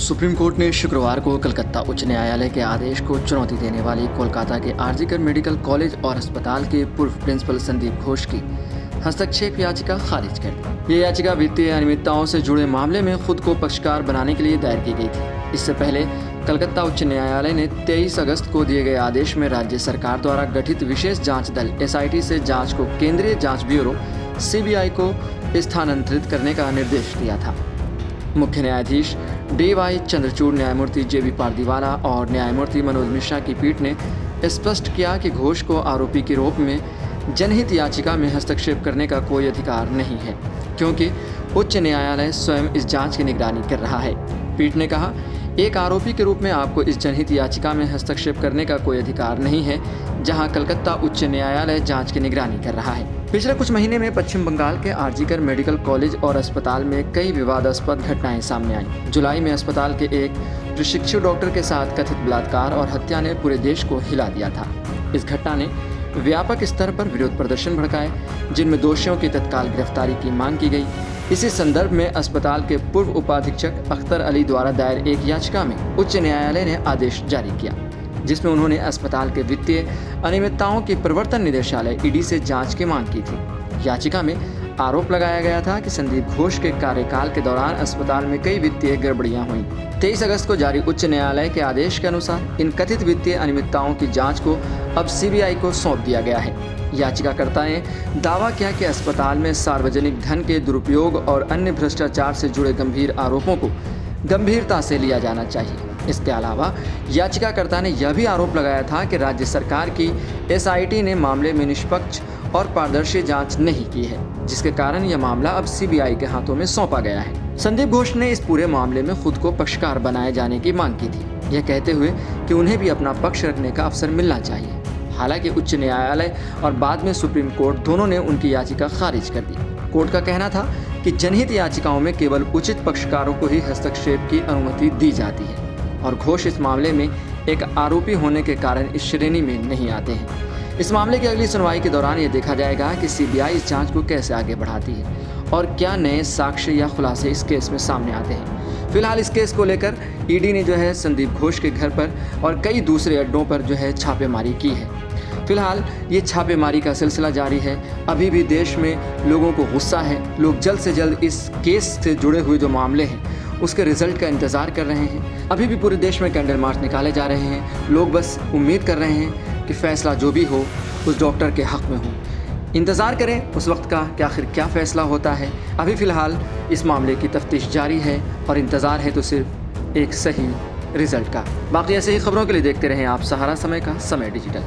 Supreme court ने शुक्रवार को कलकत्ता उच्च न्यायालय के आदेश को चुनौती देने वाली कोलकाता के आरजीकर मेडिकल कॉलेज और अस्पताल के पूर्व प्रिंसिपल संदीप घोष की हस्तक्षेप याचिका खारिज कर दी। ये याचिका वित्तीय अनियमितताओं से जुड़े मामले में खुद को पक्षकार बनाने के लिए दायर की गई थी। इससे पहले कलकत्ता उच्च न्यायालय ने 23 अगस्त को दिए गए आदेश में राज्य सरकार द्वारा गठित विशेष जांच दल SIT से जांच को केंद्रीय जांच ब्यूरो CBI को स्थानांतरित करने का निर्देश दिया था। मुख्य न्यायाधीश DY चंद्रचूड़, न्यायमूर्ति JB पारदीवाला और न्यायमूर्ति मनोज मिश्रा की पीठ ने स्पष्ट किया कि घोष को आरोपी के रूप में जनहित याचिका में हस्तक्षेप करने का कोई अधिकार नहीं है, क्योंकि उच्च न्यायालय स्वयं इस जांच की निगरानी कर रहा है। पीठ ने कहा, एक आरोपी के रूप में आपको इस जनहित याचिका में हस्तक्षेप करने का कोई अधिकार नहीं है, जहां कलकत्ता उच्च न्यायालय जांच की निगरानी कर रहा है। पिछले कुछ महीने में पश्चिम बंगाल के आरजीकर मेडिकल कॉलेज और अस्पताल में कई विवादास्पद घटनाएं सामने आईं। जुलाई में अस्पताल के एक प्रशिक्षु डॉक्टर के साथ कथित बलात्कार और हत्या ने पूरे देश को हिला दिया था। इस घटना ने व्यापक स्तर पर विरोध प्रदर्शन भड़काए, जिनमें दोषियों की तत्काल गिरफ्तारी की मांग की गई। इसी संदर्भ में अस्पताल के पूर्व उपाधीक्षक अख्तर अली द्वारा दायर एक याचिका में उच्च न्यायालय ने आदेश जारी किया, जिसमें उन्होंने अस्पताल के वित्तीय अनियमितताओं की प्रवर्तन निदेशालय ED से जांच की मांग की थी। याचिका में आरोप लगाया गया था कि संदीप घोष के कार्यकाल के दौरान अस्पताल में कई वित्तीय गड़बड़ियां हुई। 23 अगस्त को जारी उच्च न्यायालय के आदेश के अनुसार इन कथित वित्तीय अनियमितताओं की जांच को अब CBI को सौंप दिया गया है। याचिकाकर्ता ने दावा किया कि अस्पताल में सार्वजनिक धन के दुरुपयोग और अन्य भ्रष्टाचार से जुड़े गंभीर आरोपों को गंभीरता से लिया जाना चाहिए। इसके अलावा याचिकाकर्ता ने यह भी आरोप लगाया था कि राज्य सरकार की SIT ने मामले में निष्पक्ष और पारदर्शी जांच नहीं की है, जिसके कारण यह मामला अब CBI के हाथों में सौंपा गया है। संदीप घोष ने इस पूरे मामले में खुद को पक्षकार बनाए जाने की मांग की थी, यह कहते हुए कि उन्हें भी अपना पक्ष रखने का अवसर मिलना चाहिए। हालांकि उच्च न्यायालय और बाद में सुप्रीम कोर्ट दोनों ने उनकी याचिका खारिज कर दी। कोर्ट का कहना था कि जनहित याचिकाओं में केवल उचित पक्षकारों को ही हस्तक्षेप की अनुमति दी जाती है और घोष इस मामले में एक आरोपी होने के कारण इस श्रेणी में नहीं आते हैं। इस मामले की अगली सुनवाई के दौरान ये देखा जाएगा कि CBI इस जांच को कैसे आगे बढ़ाती है और क्या नए साक्ष्य या खुलासे इस केस में सामने आते हैं। फिलहाल इस केस को लेकर ED ने जो है संदीप घोष के घर पर और कई दूसरे अड्डों पर जो है छापेमारी की है। फिलहाल ये छापेमारी का सिलसिला जारी है। अभी भी देश में लोगों को गुस्सा है। लोग जल्द से जल्द इस केस से जुड़े हुए जो मामले हैं उसके रिजल्ट का इंतज़ार कर रहे हैं। अभी भी पूरे देश में कैंडल मार्च निकाले जा रहे हैं। लोग बस उम्मीद कर रहे हैं कि फैसला जो भी हो उस डॉक्टर के हक़ में हो। इंतज़ार करें उस वक्त का कि आखिर क्या फ़ैसला होता है। अभी फ़िलहाल इस मामले की तफ्तीश जारी है और इंतज़ार है तो सिर्फ एक सही रिज़ल्ट का। बाकी ऐसे ही खबरों के लिए देखते रहें आप सहारा समय का समय डिजिटल।